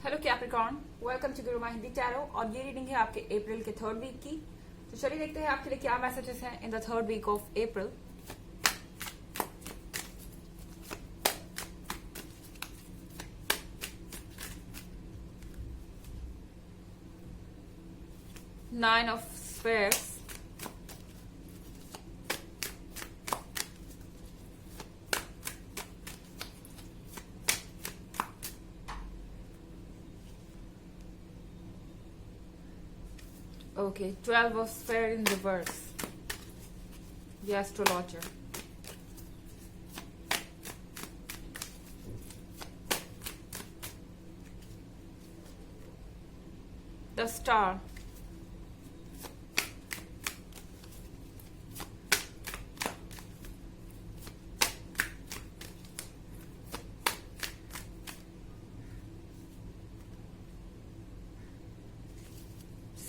Hello Capricorn, welcome to Guruma Hindi tarot. और ये reading है आपके अप्रैल के थर्ड वीक की। तो चलिए देखते हैं आपके लिए क्या मैसेजेस हैं in the third week of April. Nine of spheres, okay, 12 of sphere in reverse, the astrologer, the star,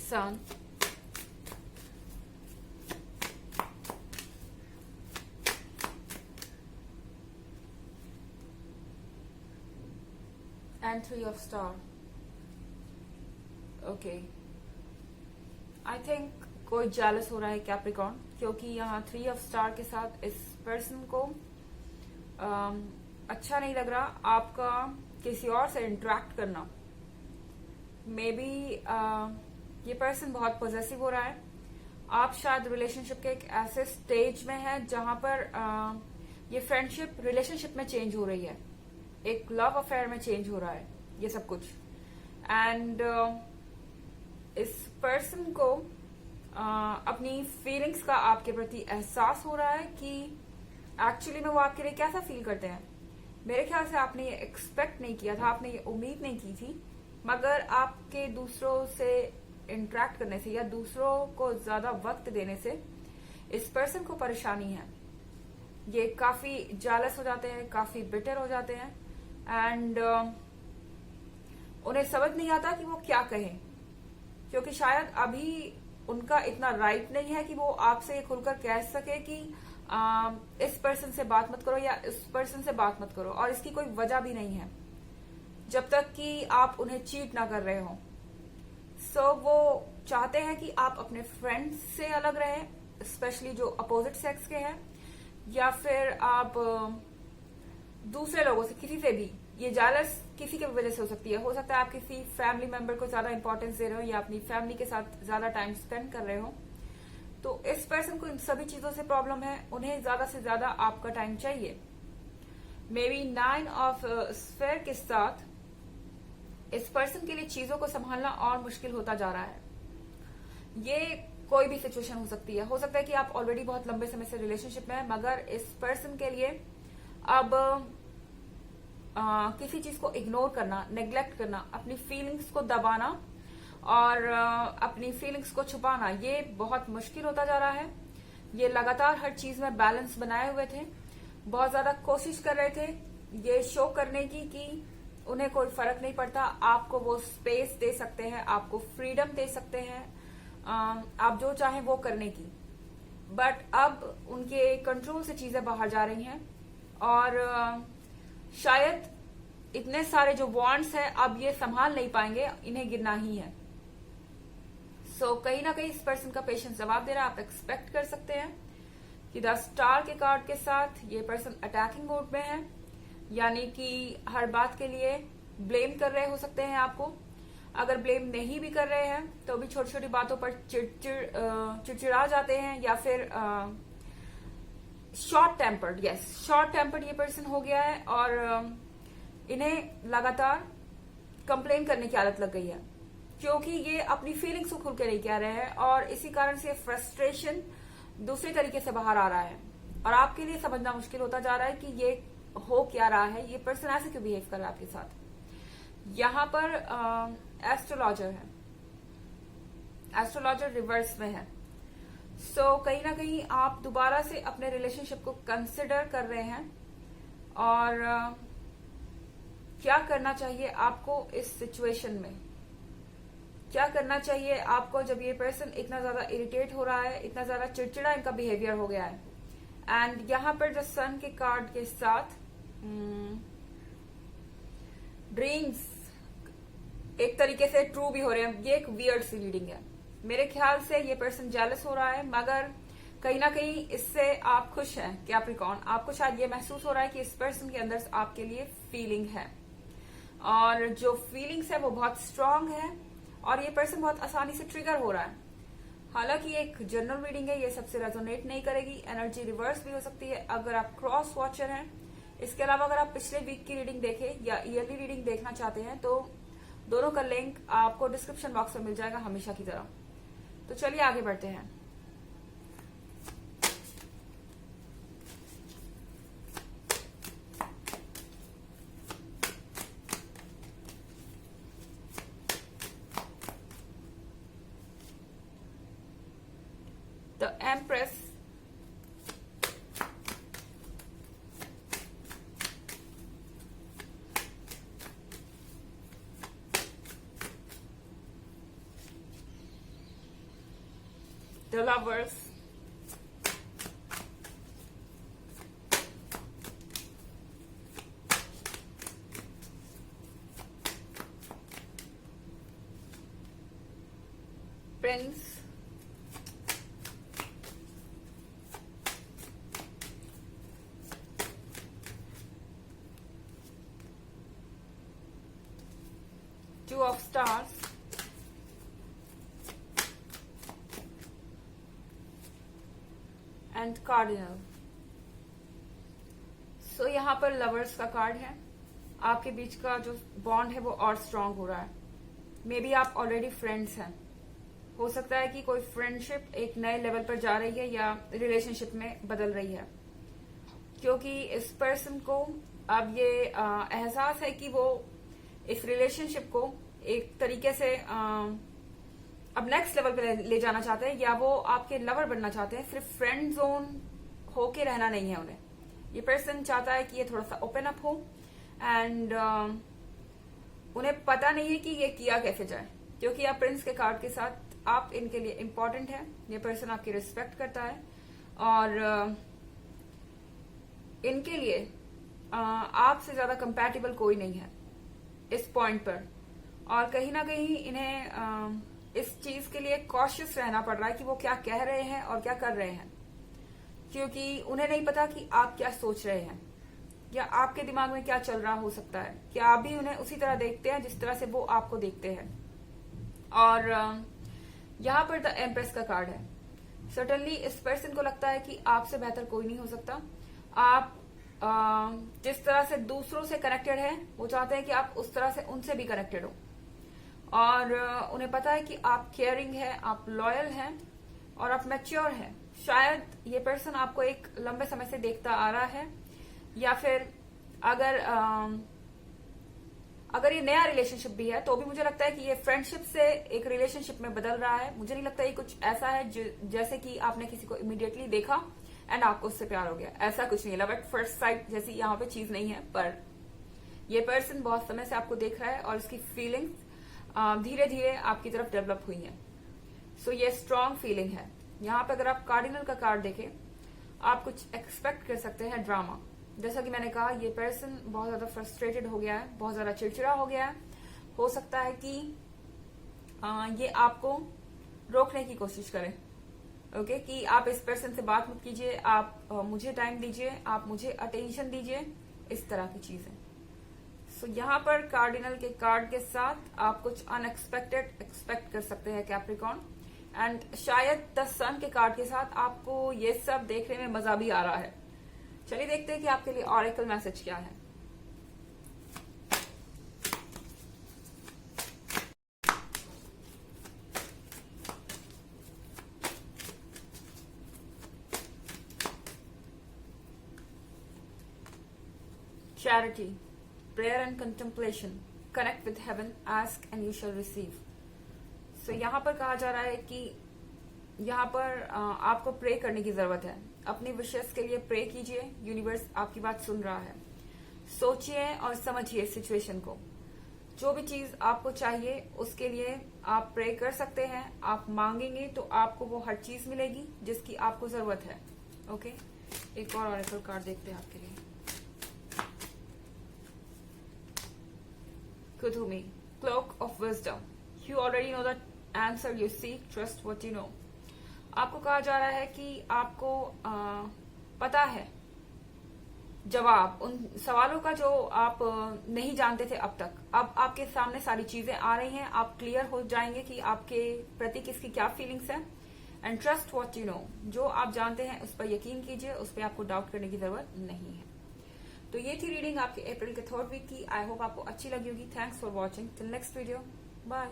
sun, and three of star. Okay, I think कोई जेलस हो रहा है कैप्रिकॉर्न, क्योंकि यहाँ थ्री ऑफ स्टार के साथ इस person को अच्छा नहीं लग रहा आपका किसी और से इंटरेक्ट करना। मे बी ये पर्सन बहुत पॉजेसिव हो रहा है। आप शायद रिलेशनशिप के एक ऐसे स्टेज में हैं जहां पर ये फ्रेंडशिप रिलेशनशिप में चेंज हो रही है, एक लव अफेयर में चेंज हो रहा है ये सब कुछ। एंड इस पर्सन को अपनी फीलिंग्स का आपके प्रति एहसास हो रहा है कि एक्चुअली में वो आपके लिए कैसा फील करते हैं। मेरे ख्याल से आपने ये एक्सपेक्ट नहीं किया था, आपने ये उम्मीद नहीं की थी, मगर आपके दूसरों से इंटरेक्ट करने से या दूसरों को ज्यादा वक्त देने से इस पर्सन को परेशानी है। ये काफी जालस हो जाते हैं, काफी बिटर हो जाते हैं एंड उन्हें समझ नहीं आता कि वो क्या कहें, क्योंकि शायद अभी उनका इतना राइट नहीं है कि वो आपसे खुलकर कह सके कि इस पर्सन से बात मत करो या इस पर्सन से बात मत करो, और इसकी कोई वजह भी नहीं है जब तक कि आप उन्हें चीट ना कर रहे हो। सो वो चाहते हैं कि आप अपने फ्रेंड्स से अलग रहें, स्पेशली जो अपोजिट सेक्स के हैं, या फिर आप दूसरे लोगों से किसी से भी। ये जालस किसी की वजह से हो सकती है। हो सकता है आप किसी फैमिली मेंबर को ज्यादा इंपॉर्टेंस दे रहे हो या अपनी फैमिली के साथ ज्यादा टाइम स्पेंड कर रहे हो। तो इस पर्सन को इन सभी चीजों से प्रॉब्लम है, उन्हें ज्यादा से ज्यादा आपका टाइम चाहिए। May be nine of sphere के साथ इस पर्सन के लिए चीजों को संभालना और मुश्किल होता जा रहा है। ये कोई भी सिचुएशन हो सकती है। हो सकता है कि आप ऑलरेडी बहुत लंबे समय से रिलेशनशिप में हैं, मगर इस पर्सन के लिए अब किसी चीज को इग्नोर करना, नेग्लेक्ट करना, अपनी फीलिंग्स को दबाना और अपनी फीलिंग्स को छुपाना, ये बहुत मुश्किल होता जा रहा है। ये लगातार हर चीज में बैलेंस बनाए हुए थे, बहुत ज्यादा कोशिश कर रहे थे ये शो करने की कि उन्हें कोई फर्क नहीं पड़ता। आपको वो स्पेस दे सकते हैं, आपको फ्रीडम दे सकते हैं, आप जो चाहें वो करने की। बट अब उनके कंट्रोल से चीजें बाहर जा रही हैं और शायद इतने सारे जो वॉन्ट्स हैं अब ये संभाल नहीं पाएंगे, इन्हें गिरना ही है। सो कहीं ना कहीं इस पर्सन का पेशेंस जवाब दे रहा है। आप एक्सपेक्ट कर सकते हैं कि द स्टार के कार्ड के साथ ये पर्सन अटैकिंग मोड में है, यानी कि हर बात के लिए ब्लेम कर रहे हो सकते हैं आपको। अगर ब्लेम नहीं भी कर रहे हैं तो भी छोटी छोटी बातों पर चिड़चिड़ा जाते हैं, या फिर short tempered, yes, short tempered ये पर्सन हो गया है और इन्हें लगातार कंप्लेन करने की आदत लग गई है, क्योंकि ये अपनी फीलिंग्स को खुल के नहीं कह रहे हैं और इसी कारण से फ्रस्ट्रेशन दूसरे तरीके से बाहर आ रहा है और आपके लिए समझना मुश्किल होता जा रहा है कि ये हो क्या रहा है, ये पर्सन ऐसे क्यों बिहेव कर रहा है आपके साथ। यहां पर एस्ट्रोलॉजर है, एस्ट्रोलॉजर रिवर्स में है। सो कहीं ना कहीं आप दोबारा से अपने रिलेशनशिप को कंसिडर कर रहे हैं और क्या करना चाहिए आपको इस सिचुएशन में, क्या करना चाहिए आपको जब ये पर्सन इतना ज्यादा इरिटेट हो रहा है, इतना ज्यादा चिड़चिड़ा इनका बिहेवियर हो गया है। एंड यहां पर जो सन के कार्ड के साथ ड्रीम्स एक तरीके से ट्रू भी हो रहे हैं। ये एक वियर्ड सी रीडिंग है। मेरे ख्याल से ये पर्सन जेलस हो रहा है, मगर कहीं ना कहीं इससे आप खुश हैं कैप्रिकॉर्न। आपको शायद ये महसूस हो रहा है कि इस पर्सन के अंदर आपके लिए फीलिंग है, और जो फीलिंग्स है वो बहुत स्ट्रांग है, और ये पर्सन बहुत आसानी से ट्रिगर हो रहा है। हालांकि ये एक जनरल रीडिंग है, ये सबसे रेजोनेट नहीं करेगी। एनर्जी रिवर्स भी हो सकती है अगर आप क्रॉस वॉचर हैं। इसके अलावा अगर आप पिछले वीक की रीडिंग देखें या ईयरली रीडिंग देखना चाहते हैं तो दोनों का लिंक आपको डिस्क्रिप्शन बॉक्स में मिल जाएगा हमेशा की तरह। तो चलिए आगे बढ़ते हैं। The Empress, the Lovers, Prince, Two of Stars, and cardinal. So यहाँ पर लवर्स का कार्ड है। आपके बीच का जो बॉन्ड है वो और स्ट्रांग हो रहा है। मे बी आप ऑलरेडी फ्रेंड्स हैं। हो सकता है कि कोई फ्रेंडशिप एक नए लेवल पर जा रही है या रिलेशनशिप में बदल रही है, क्योंकि इस पर्सन को अब ये एहसास है कि वो इस रिलेशनशिप को एक तरीके से अब नेक्स्ट लेवल पे ले जाना चाहते हैं, या वो आपके लवर बनना चाहते हैं। सिर्फ फ्रेंड जोन होके रहना नहीं है उन्हें। ये पर्सन चाहता है कि ये थोड़ा सा ओपन अप हो, एंड उन्हें पता नहीं है कि ये किया कैसे जाए, क्योंकि आप प्रिंस के कार्ड के साथ आप इनके लिए इम्पोर्टेंट है। ये पर्सन आपकी रिस्पेक्ट करता है, और इनके लिए आपसे ज्यादा कंपैटिबल कोई नहीं है इस पॉइंट पर। और कहीं ना कहीं इन्हें इस चीज के लिए कॉशियस रहना पड़ रहा है कि वो क्या कह रहे हैं और क्या कर रहे हैं, क्योंकि उन्हें नहीं पता कि आप क्या सोच रहे हैं या आपके दिमाग में क्या चल रहा हो सकता है। क्या आप भी उन्हें उसी तरह देखते हैं जिस तरह से वो आपको देखते हैं। और यहाँ पर द एम्प्रेस का कार्ड है। सर्टनली इस पर्सन को लगता है कि आपसे बेहतर कोई नहीं हो सकता। आप जिस तरह से दूसरों से कनेक्टेड है, वो चाहते हैं कि आप उस तरह से उनसे भी कनेक्टेड हो। और उन्हें पता है कि आप केयरिंग है, आप लॉयल हैं, और आप मैच्योर हैं। शायद ये पर्सन आपको एक लंबे समय से देखता आ रहा है, या फिर अगर ये नया रिलेशनशिप भी है तो भी मुझे लगता है कि ये फ्रेंडशिप से एक रिलेशनशिप में बदल रहा है। मुझे नहीं लगता ये कुछ ऐसा है जैसे कि आपने किसी को इमीडिएटली देखा एंड आपको उससे प्यार हो गया। ऐसा कुछ नहीं है। लव एट फर्स्ट साइट जैसी यहाँ पे चीज नहीं है, पर ये पर्सन बहुत समय से आपको देख रहा है और इसकी फीलिंग्स धीरे धीरे आपकी तरफ डेवलप हुई है। सो ये स्ट्रांग फीलिंग है। यहाँ पे अगर आप कार्डिनल का कार्ड देखें, आप कुछ एक्सपेक्ट कर सकते हैं ड्रामा। जैसा कि मैंने कहा, ये पर्सन बहुत ज्यादा फ्रस्ट्रेटेड हो गया है, बहुत ज्यादा चिड़चिड़ा हो गया है। हो सकता है कि ये आपको रोकने की कोशिश करे, ओके, कि आप इस पर्सन से बात मत कीजिए, आप मुझे टाइम दीजिए, आप मुझे अटेंशन दीजिए, इस तरह की चीजें। सो यहाँ पर कार्डिनल के कार्ड के साथ आप कुछ अनएक्सपेक्टेड एक्सपेक्ट कर सकते हैं कैप्रिकॉर्न, एंड शायद द सन के कार्ड के साथ आपको ये सब देखने में मजा भी आ रहा है। चलिए देखते हैं कि आपके लिए ऑरेकल मैसेज क्या है। Charity, prayer and contemplation, connect with heaven, ask and you shall receive. So यहाँ पर कहा जा रहा है कि यहाँ पर आपको प्रे करने की जरूरत है। अपनी विशेष के लिए प्रे कीजिए, यूनिवर्स आपकी बात सुन रहा है। सोचिए और समझिए सिचुएशन को। जो भी चीज आपको चाहिए उसके लिए आप प्रे कर सकते हैं। आप मांगेंगे तो आपको वो हर चीज मिलेगी जिसकी आपको जरूरत है। ओके, एक और ऑरेकल कार्ड देखते हैं आपके लिए। कुदुमी, cloak of wisdom. You already know the answer you seek. Trust what you know. आपको कहा जा रहा है कि आपको पता है जवाब उन सवालों का जो आप नहीं जानते थे अब तक. अब आपके सामने सारी चीजें आ रही हैं. आप क्लियर हो जाएंगे कि आपके प्रति किसकी क्या फीलिंग्स है. And trust what you know. जो आप जानते हैं उस पर यकीन कीजिए. उस पर आपको डाउट करने की जरूरत नहीं है. तो ये थी रीडिंग आपके अप्रैल के 3rd वीक की. आई होप आपको अच्छी लगी होगी. Thanks for watching. Till next video. Bye.